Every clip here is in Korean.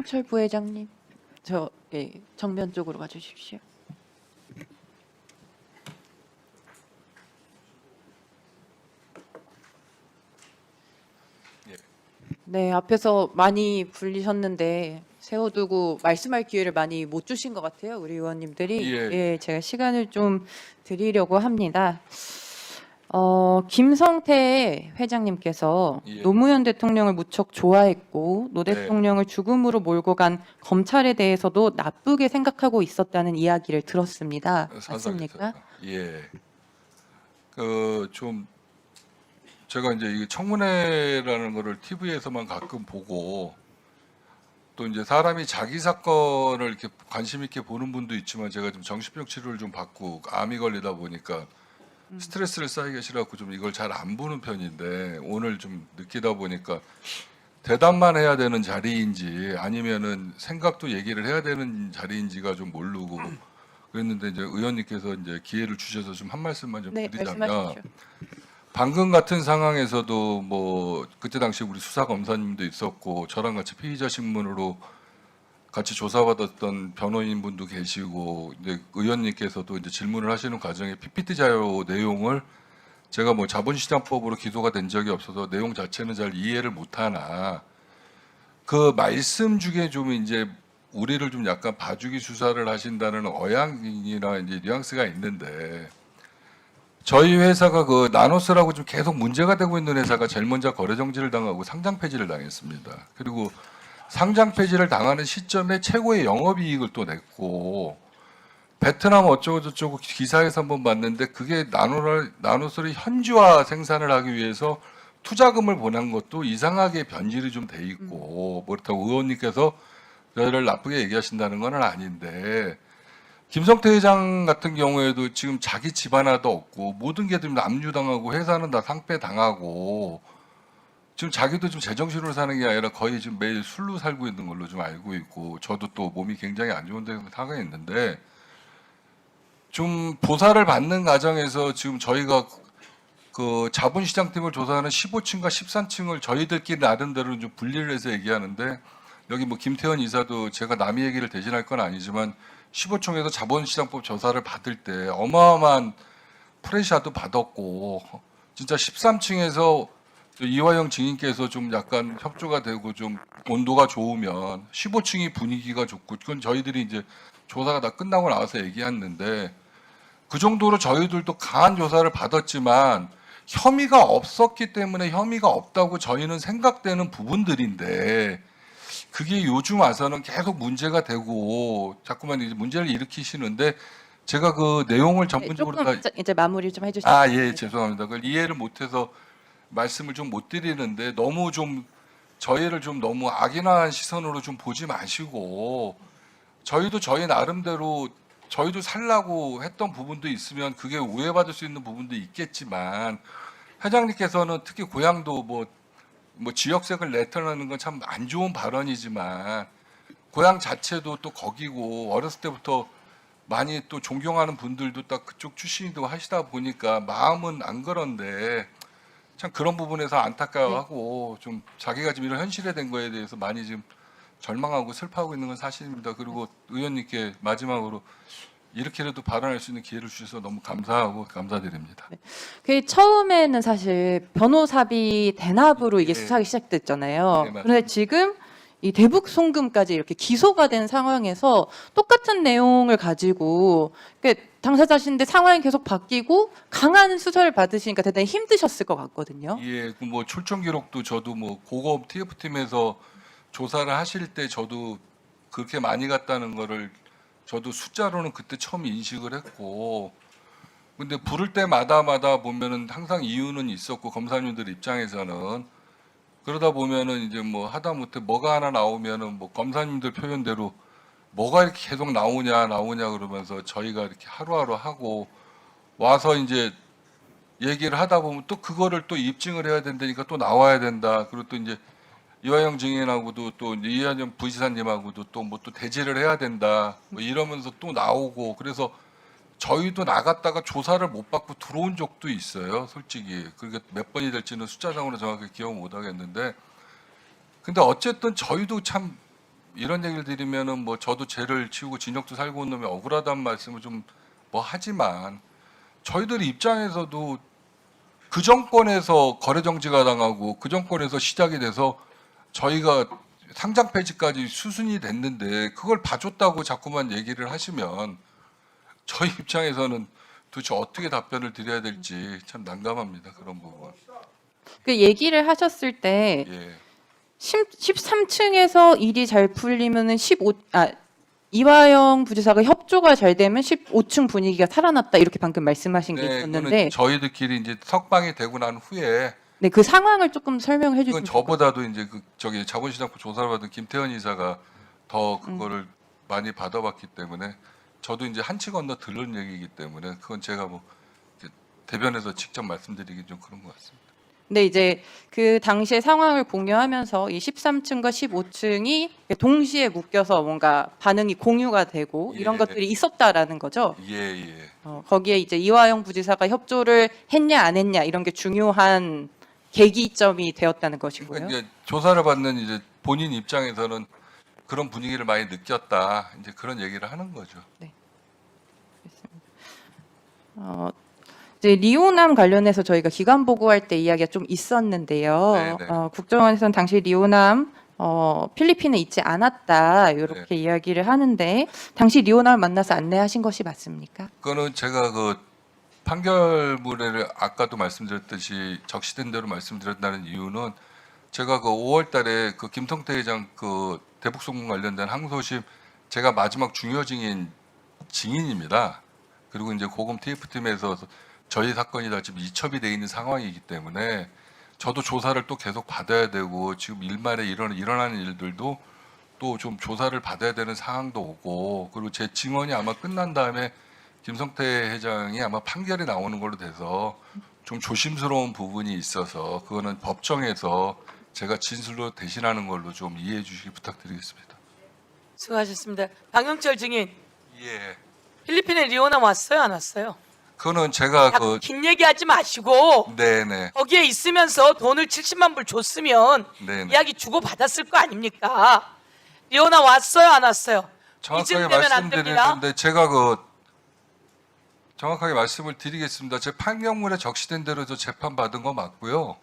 철 부회장님, 정면 쪽으로 가주십시오. 네, 앞에서 많이 불리셨는데 세워두고 말씀할 기회를 많이 못 주신 것 같아요, 우리 의원님들이. 예. 제가 시간을 좀 드리려고 합니다. 김성태 회장님께서 예. 노무현 대통령을 무척 좋아했고 노 네. 대통령을 죽음으로 몰고 간 검찰에 대해서도 나쁘게 생각하고 있었다는 이야기를 들었습니다. 맞습니까? 예. 좀 제가 이제 이 청문회라는 거를 TV에서만 가끔 보고 또 이제 사람이 자기 사건을 이렇게 관심 있게 보는 분도 있지만 제가 좀 정신병 치료를 좀 받고 암이 걸리다 보니까 스트레스를 쌓이기 싫어갖고 좀 이걸 잘 안 보는 편인데 오늘 좀 느끼다 보니까 대답만 해야 되는 자리인지 아니면은 생각도 얘기를 해야 되는 자리인지가 좀 모르고 그랬는데 이제 의원님께서 이제 기회를 주셔서 좀 한 말씀만 좀 네, 드리자면 말씀하십시오. 방금 같은 상황에서도 뭐 그때 당시 우리 수사 검사님도 있었고 저랑 같이 피의자 신문으로 같이 조사받았던 변호인분도 계시고 이제 의원님께서도 이제 질문을 하시는 과정에 PPT 자료 내용을 제가 뭐 자본시장법으로 기소가 된 적이 없어서 내용 자체는 잘 이해를 못하나 그 말씀 중에 좀 이제 우리를 좀 약간 봐주기 수사를 하신다는 어양이나 이제 뉘앙스가 있는데 저희 회사가 그 나노스라고 좀 계속 문제가 되고 있는 회사가 제일 먼저 거래 정지를 당하고 상장 폐지를 당했습니다. 그리고 상장 폐지를 당하는 시점에 최고의 영업이익을 또 냈고 베트남 어쩌고 저쩌고 기사에서 한번 봤는데 그게 나노스를 현지화 생산을 하기 위해서 투자금을 보낸 것도 이상하게 변질이 좀 돼 있고 그렇다고 의원님께서 저희를 나쁘게 얘기하신다는 건 아닌데 김성태 회장 같은 경우에도 지금 자기 집 하나도 없고 모든 게 좀 압류당하고 회사는 다 상폐당하고 지금 자기도 좀 제정신으로 사는 게 아니라 거의 지금 매일 술로 살고 있는 걸로 좀 알고 있고 저도 또 몸이 굉장히 안 좋은 데서 살고 있는데 좀 조사를 받는 과정에서 지금 저희가 그 자본시장팀을 조사하는 15층과 13층을 저희들끼리 나름대로 좀 분리를 해서 얘기하는데 여기 뭐 김태현 이사도 제가 남의 얘기를 대신할 건 아니지만 15층에서 자본시장법 조사를 받을 때 어마어마한 프레셔도 받았고 진짜 13층에서 이화영 증인께서 좀 약간 협조가 되고 좀 온도가 좋으면 15층이 분위기가 좋고 그건 저희들이 이제 조사가 다 끝나고 나와서 얘기했는데 그 정도로 저희들도 강한 조사를 받았지만 혐의가 없었기 때문에 혐의가 없다고 저희는 생각되는 부분들인데 그게 요즘 와서는 계속 문제가 되고 자꾸만 이제 문제를 일으키시는데 제가 그 내용을 전문적으로 조금 이제 마무리 좀 해주시면. 예, 죄송합니다. 그걸 이해를 못해서 말씀을 좀 못 드리는데 너무 좀 저희를 좀 너무 악인화한 시선으로 좀 보지 마시고 저희도 저희 나름대로 저희도 살라고 했던 부분도 있으면 그게 오해받을 수 있는 부분도 있겠지만 회장님께서는 특히 고향도 뭐 지역색을 내터라는 건 참 안 좋은 발언이지만 고향 자체도 또 거기고 어렸을 때부터 많이 또 존경하는 분들도 딱 그쪽 출신이고 하시다 보니까 마음은 안 그런데 참 그런 부분에서 안타까워하고 좀 자기가 지금 이런 현실에 된 거에 대해서 많이 지금 절망하고 슬퍼하고 있는 건 사실입니다. 그리고 의원님께 마지막으로 이렇게라도 발언할 수 있는 기회를 주셔서 너무 감사하고 감사드립니다. 그 처음에는 사실 변호사비 대납으로 이게 네. 수사가 시작됐잖아요. 네, 맞습니다. 그런데 지금 이 대북 송금까지 이렇게 기소가 된 상황에서 똑같은 내용을 가지고 당사자신데 상황이 계속 바뀌고 강한 수사를 받으시니까 대단히 힘드셨을 것 같거든요. 예, 그 뭐 출정 기록도 저도 뭐 고검 TF팀에서 조사를 하실 때 저도 그렇게 많이 갔다는 거를 저도 숫자로는 그때 처음 인식을 했고 근데 부를 때마다 보면은 항상 이유는 있었고 검사님들 입장에서는 그러다 보면은 이제 뭐 하다못해 뭐가 하나 나오면은 뭐 검사님들 표현대로 뭐가 이렇게 계속 나오냐 그러면서 저희가 이렇게 하루하루 하고 와서 이제 얘기를 하다 보면 또 그거를 또 입증을 해야 된다니까 또 나와야 된다. 그리고 또 이제 이화영 증인하고도 또 이화영 부지사님하고도 또 뭐 또 대지를 해야 된다. 뭐 이러면서 또 나오고 그래서 저희도 나갔다가 조사를 못 받고 들어온 적도 있어요. 솔직히 그게 몇 번이 될지는 숫자상으로 정확히 기억 못 하겠는데 근데 어쨌든 저희도 참 이런 얘기를 드리면은 뭐 저도 죄를 지우고 진역도 살고 온 놈이 억울하다는 말씀을 좀 뭐 하지만 저희들 입장에서도 그 정권에서 거래 정지가 당하고 그 정권에서 시작이 돼서 저희가 상장 폐지까지 수순이 됐는데 그걸 봐줬다고 자꾸만 얘기를 하시면 저희 입장에서는 도대체 어떻게 답변을 드려야 될지 참 난감합니다. 그런 부분. 그 얘기를 하셨을 때 예. 13층에서 일이 잘 풀리면은 이화영 부지사가 협조가 잘 되면 15층 분위기가 살아났다 이렇게 방금 말씀하신 게 네, 있었는데 그거는 저희들끼리 이제 석방이 되고 난 후에 네, 그 상황을 조금 설명해 그건 주시면 좋을 것 저보다도 이제 그 저기 자본시장부 조사를 받은 김태현 이사가 더 그거를 많이 받아봤기 때문에 저도 이제 한치 건너 들은 얘기이기 때문에 그건 제가 뭐 이제 대변에서 직접 말씀드리기 좀 그런 것 같습니다. 근데 이제 그 당시의 상황을 공유하면서 이 13층과 15층이 동시에 묶여서 뭔가 반응이 공유가 되고 이런 예. 것들이 있었다라는 거죠. 예, 예. 거기에 이제 이화영 부지사가 협조를 했냐 안 했냐 이런 게 중요한 계기점이 되었다는 것이고요. 그러니까 이제 조사를 받는 이제 본인 입장에서는 그런 분위기를 많이 느꼈다. 이제 그런 얘기를 하는 거죠. 이제 리오남 관련해서 저희가 기관 보고할 때 이야기가 좀 있었는데요. 네네. 국정원에서는 당시 리오남 필리핀에 있지 않았다 이렇게 네. 이야기를 하는데 당시 리오남을 만나서 안내하신 것이 맞습니까? 그거는 제가 그 판결문을 아까도 말씀드렸듯이 적시된 대로 말씀드렸다는 이유는 제가 그 5월달에 그 김성태 회장 그 대북송금 관련된 항소심 제가 마지막 중요 증인입니다. 그리고 이제 고검 TF팀에서 저희 사건이 다 지금 이첩이 돼 있는 상황이기 때문에 저도 조사를 또 계속 받아야 되고 지금 일말에 일어나는 일들도 또 좀 조사를 받아야 되는 상황도 오고 그리고 제 증언이 아마 끝난 다음에 김성태 회장이 아마 판결이 나오는 걸로 돼서 좀 조심스러운 부분이 있어서 그거는 법정에서 제가 진술로 대신하는 걸로 좀 이해해 주시기 부탁드리겠습니다. 수고하셨습니다. 박영철 증인, 예. 필리핀에 리오남 왔어요, 안 왔어요? 그거는 제가 자꾸 긴 얘기하지 마시고 네네. 거기에 있으면서 돈을 70만 불 줬으면 네네. 이야기 주고 받았을 거 아닙니까? 리오남 왔어요, 안 왔어요? 정확하게 이쯤되면 안 됩니다. 말씀드리는데 제가 그 정확하게 말씀을 드리겠습니다. 제 판결문에 적시된 대로 저 재판 받은 거 맞고요.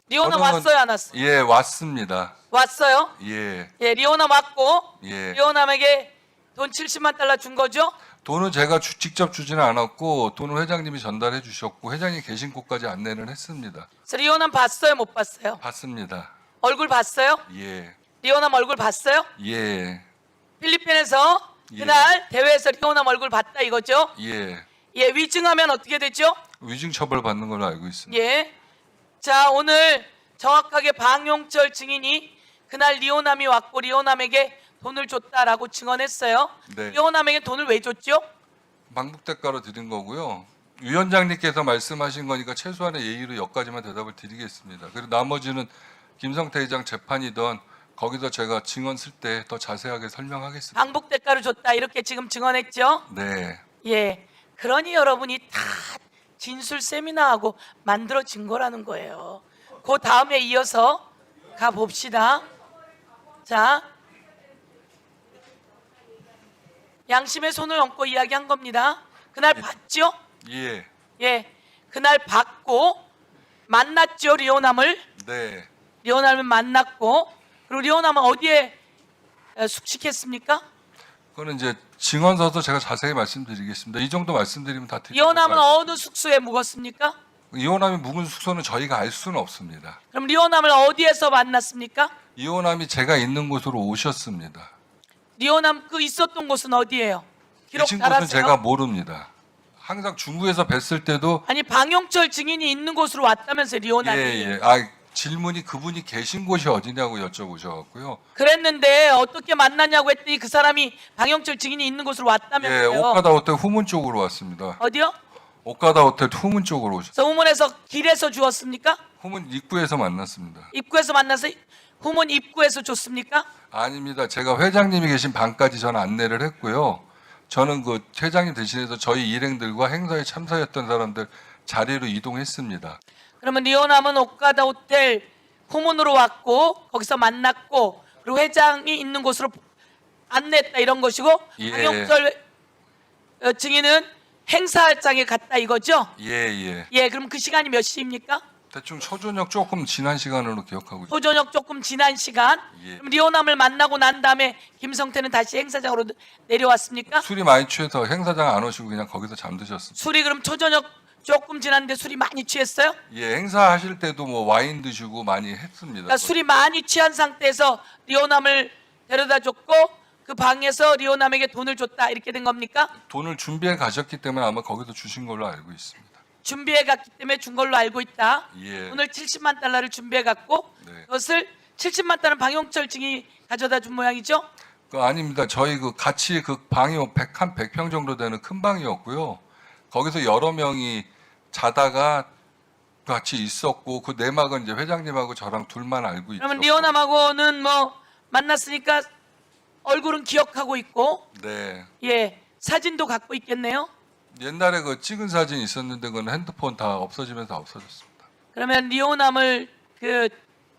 리오남 저는- 왔어요, 안 왔어요? 예, 왔습니다. 왔어요? 예, 예, 리오남 왔고 예. 리오남에게 돈 70만 달러 준 거죠? 돈은 제가 직접 주지는 않았고 돈은 회장님이 전달해 주셨고 회장님 계신 곳까지 안내는 했습니다. 그래서 리오남 봤어요, 못 봤어요? 봤습니다. 얼굴 봤어요? 예, 리오남 얼굴 봤어요? 예, 필리핀에서 예. 그날 대회에서 리오남 얼굴 봤다 이거죠? 예. 예, 위증하면 어떻게 되죠? 위증 처벌 받는 걸로 알고 있습니다. 예. 자, 오늘 정확하게 방용철 증인이 그날 리오남이 왔고 리오남에게 돈을 줬다라고 증언했어요. 네. 리오남에게 돈을 왜 줬죠? 방북 대가로 드린 거고요. 위원장님께서 말씀하신 거니까 최소한의 예의로 여기까지만 대답을 드리겠습니다. 그리고 나머지는 김성태 회장 재판이던 거기서 제가 증언 쓸 때 더 자세하게 설명하겠습니다. 방북 대가로 줬다 이렇게 지금 증언했죠? 네, 예. 그러니 여러분이 다 진술 세미나하고 만들어진 거라는 거예요. 그 다음에 이어서 가 봅시다. 자, 양심의 손을 얹고 이야기한 겁니다. 그날 봤죠? 예, 예, 그날 봤고 만났죠 리오남을. 네. 리오남을 만났고 그리고 리오남은 어디에 숙식했습니까? 그거는 이제 증언 서서 제가 자세히 말씀드리겠습니다. 이 정도 말씀드리면 다 드릴 리오남은 것 같아요. 어느 숙소에 묵었습니까? 이호남이 묵은 숙소는 저희가 알 수는 없습니다. 그럼 리오남을 어디에서 만났습니까? 이호남이 제가 있는 곳으로 오셨습니다. 리오남 그 있었던 곳은 어디예요? 기록 계신 잘 곳은 하세요. 제가 모릅니다. 항상 중구에서 뵀을 때도 아니 방용철 증인이 있는 곳으로 왔다면서 리오남이. 예. 아, 질문이 그분이 계신 곳이 어디냐고 여쭤보셔갖고요. 그랬는데 어떻게 만났냐고 했더니 그 사람이 방용철 증인이 있는 곳으로 예, 왔다면서요. 오카다 호텔 후문 쪽으로 왔습니다. 어디요? 오카다 호텔 후문 쪽으로 오셨. 그래서 후문에서 길에서 주었습니까? 후문 입구에서 만났습니다. 입구에서 만나서 후문 입구에서 줬습니까? 아닙니다. 제가 회장님이 계신 방까지 저는 안내를 했고요. 저는 그 회장님 대신해서 저희 일행들과 행사에 참석했던 사람들 자리로 이동했습니다. 그러면 리오남은 오카다 호텔 후문으로 왔고 거기서 만났고 그리고 그리고 회장이 있는 곳으로 안내했다 이런 것이고 예. 방영철 증인은 행사장에 갔다 이거죠? 예. 예, 그럼 그 시간이 몇 시입니까? 대충 초저녁 조금 지난 시간으로 기억하고 있습니다. 초저녁 조금 지난 시간. 예. 그럼 리오남을 만나고 난 다음에 김성태는 다시 행사장으로 내려왔습니까? 술이 많이 취해서 행사장 안 오시고 그냥 거기서 잠드셨습니다. 술이 그럼 초저녁 조금 지났는데 술이 많이 취했어요? 예, 행사하실 때도 뭐 와인 드시고 많이 했습니다. 그러니까 술이 많이 취한 상태에서 리오남을 데려다 줬고 그 방에서 리오남에게 돈을 줬다 이렇게 된 겁니까? 돈을 준비해 가셨기 때문에 아마 거기서 주신 걸로 알고 있습니다. 준비해 갔기 때문에 준 걸로 알고 있다. 예. 오늘 70만 달러를 준비해 갔고 네. 그것을 70만 달러 방영철 증인이 가져다 준 모양이죠. 아닙니다. 저희 그 같이 그 방이 한 100평 정도 되는 큰 방이었고요. 거기서 여러 명이 자다가 같이 있었고 그 내막은 이제 회장님하고 저랑 둘만 알고 있었고. 그러면 리오남하고는 뭐 만났으니까 얼굴은 기억하고 있고 네. 예 사진도 갖고 있겠네요. 옛날에 그 찍은 사진 있었는데 그건 핸드폰 다 없어지면서 없어졌습니다. 그러면 리오남을 그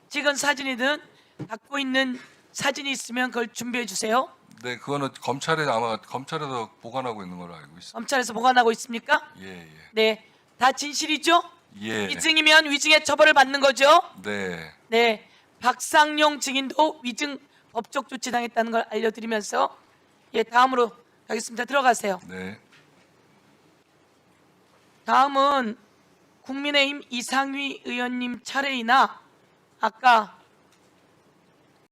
찍은 사진이든 갖고 있는 사진이 있으면 그걸 준비해 주세요. 네, 그거는 검찰에서 보관하고 있는 걸로 알고 있습니다. 검찰에서 보관하고 있습니까? 예. 네, 다 진실이죠? 예. 위증이면 위증의 처벌을 받는 거죠? 네. 네, 박상용 증인도 위증 법적 조치 당했다는 걸 알려드리면서 예 다음으로 가겠습니다. 들어가세요. 네. 다음은 국민의힘 이상휘 의원님 차례이나 아까